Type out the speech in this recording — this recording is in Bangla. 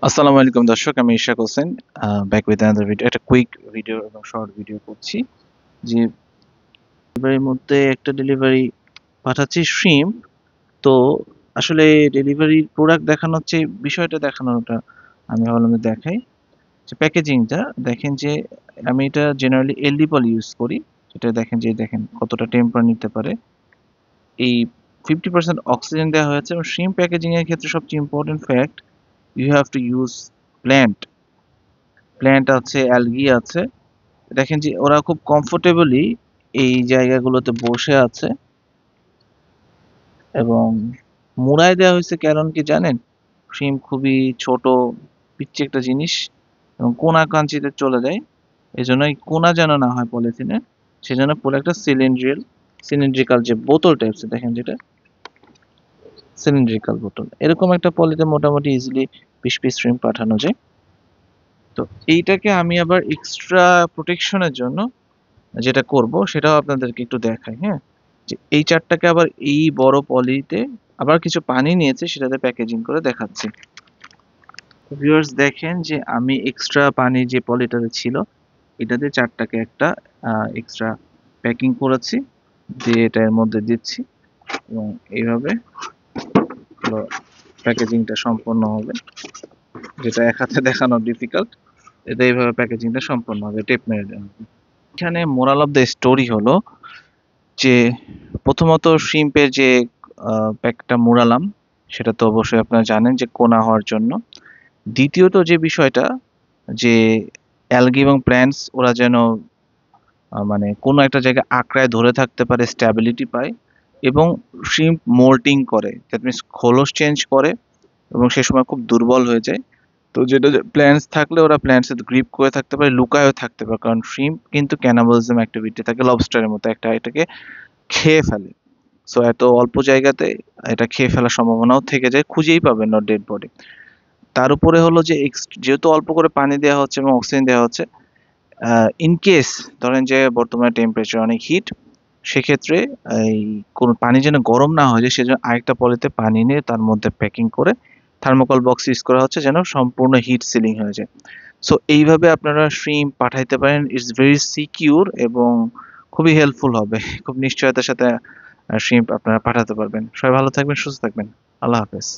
আসসালামু আলাইকুম দর্শক, আমি Ishaq Hossain back with another video. একটা কুইক ভিডিও এবং শর্ট ভিডিও করছি যে ডেলিভারির মধ্যে একটা ডেলিভারি পাঠাচ্ছি শ্রিম্প। তো আসলে ডেলিভারি প্রোডাক্ট দেখানোর চেয়ে বিষয়টা দেখানোটা আমি ভাবলাম যে দেখাই। যে প্যাকেজিংটা দেখেন, যে আমি এটা জেনারেলি এলডি পলি ইউজ করি। যেটা দেখেন, যে দেখেন কতটা টেম্পার নিতে পারে। এই 50% অক্সিজেন দেওয়া হয়েছে। এবং শ্রিম্প প্যাকেজিং এর ক্ষেত্রে সবচেয়ে important fact, you have to use plant. Plant আছে, অ্যালগি আছে। দেখেন যে ওরা খুব কমফোর্টেবলি এই জায়গাগুলোতে বসে আছে। এবং মুড়ায় দেওয়া হয়েছে কারণ কি জানেন? শিম খুবই ছোট, পিচ্ছি একটা জিনিস, এবং কোনা কাঞ্চিতে চলে যায়। এই জন্য এই কোনা যেন না হয় পলিথিনে, সেজন্য পুরো একটা সিলিন্ড্রিক্যাল যে বোতল টাইপস, দেখেন যেটা সিলিন্ড্রিক্যাল বোতল, এরকম একটা পলিতে মোটামুটি ইজিলি 20 পিস শ্রিম্প পাঠানো যায়। তো এইটাকে আমি আবার এক্সট্রা প্রোটেকশনের জন্য যেটা করব সেটাও আপনাদেরকে একটু দেখাই, হ্যাঁ? যে এই চারটাকে আবার এই বড় পলিতে আবার কিছু পানি নিয়েছে, সেটাতে প্যাকেজিং করে দেখাচ্ছি। ভিউয়ার্স দেখেন যে আমি এক্সট্রা পানি যে পলিটাতে ছিল, এটাতে চারটাকে একটা এক্সট্রা প্যাকিং করেছি, দিয়ে এটার মধ্যে দিচ্ছি। এবং এইভাবে প্যাকেজিংটা সম্পন্ন হবে, যেটা এক হাতে দেখানো ডিফিকাল্ট। এটা এইভাবে প্যাকেজিংটা সম্পন্ন হবে টেপ মেরে দেওয়া। এখানে মোরাল অফ দ্য স্টোরি হলো যে প্রথমত শ্রিম্পের যে প্যাকটা মুড়ালাম, সেটা তো অবশ্যই আপনারা জানেন যে কোনা হওয়ার জন্য। দ্বিতীয়ত যে বিষয়টা, যে অ্যালগি এবং প্ল্যান্টস ওরা যেন মানে কোনো একটা জায়গায় আঁকড়ায় ধরে থাকতে পারে, স্ট্যাবিলিটি পায়। এবং শ্রিম্প মোল্টিং করে, দ্যাট মিনস খোলস চেঞ্জ করে, এবং সে সময় খুব দুর্বল হয়ে যায়। তো যেটা প্ল্যান্টস থাকলে ওরা প্ল্যান্টসে গ্রিপ করে থাকতে পারে, লুকায়ও থাকতে পারে, কারণ শ্রিম্প কিন্তু ক্যানাবালিজম অ্যাক্টিভিটি থাকে, লবস্টারের মতো একটা এটাকে খেয়ে ফেলে। সো এত অল্প জায়গাতে এটা খেয়ে ফেলার সম্ভাবনাও থেকে যায়, খুঁজেই পাবেন না ডেড বডি। তার উপরে হলো যে যেহেতু অল্প করে পানি দেওয়া হচ্ছে এবং অক্সিজেন দেওয়া হচ্ছে, ইন কেস ধরেন যে বর্তমানে টেম্পারেচার অনেক হিট, সেক্ষেত্রে এই কোনো পানি যেন গরম না হয়ে যায়, সেজন্য আরেকটা পলিতে পানি নিয়ে তার মধ্যে প্যাকিং করে থার্মোকল বক্স ইউজ করা হচ্ছে, যেন সম্পূর্ণ হিট সিলিং হয়ে যায়। সো এইভাবে আপনারা শ্রিম্প পাঠাইতে পারেন, ইটস ভেরি সিকিউর এবং খুবই হেল্পফুল হবে। খুব নিশ্চয়তার সাথে শ্রিম্প আপনারা পাঠাতে পারবেন। সবাই ভালো থাকবেন, সুস্থ থাকবেন। আল্লাহ হাফেজ।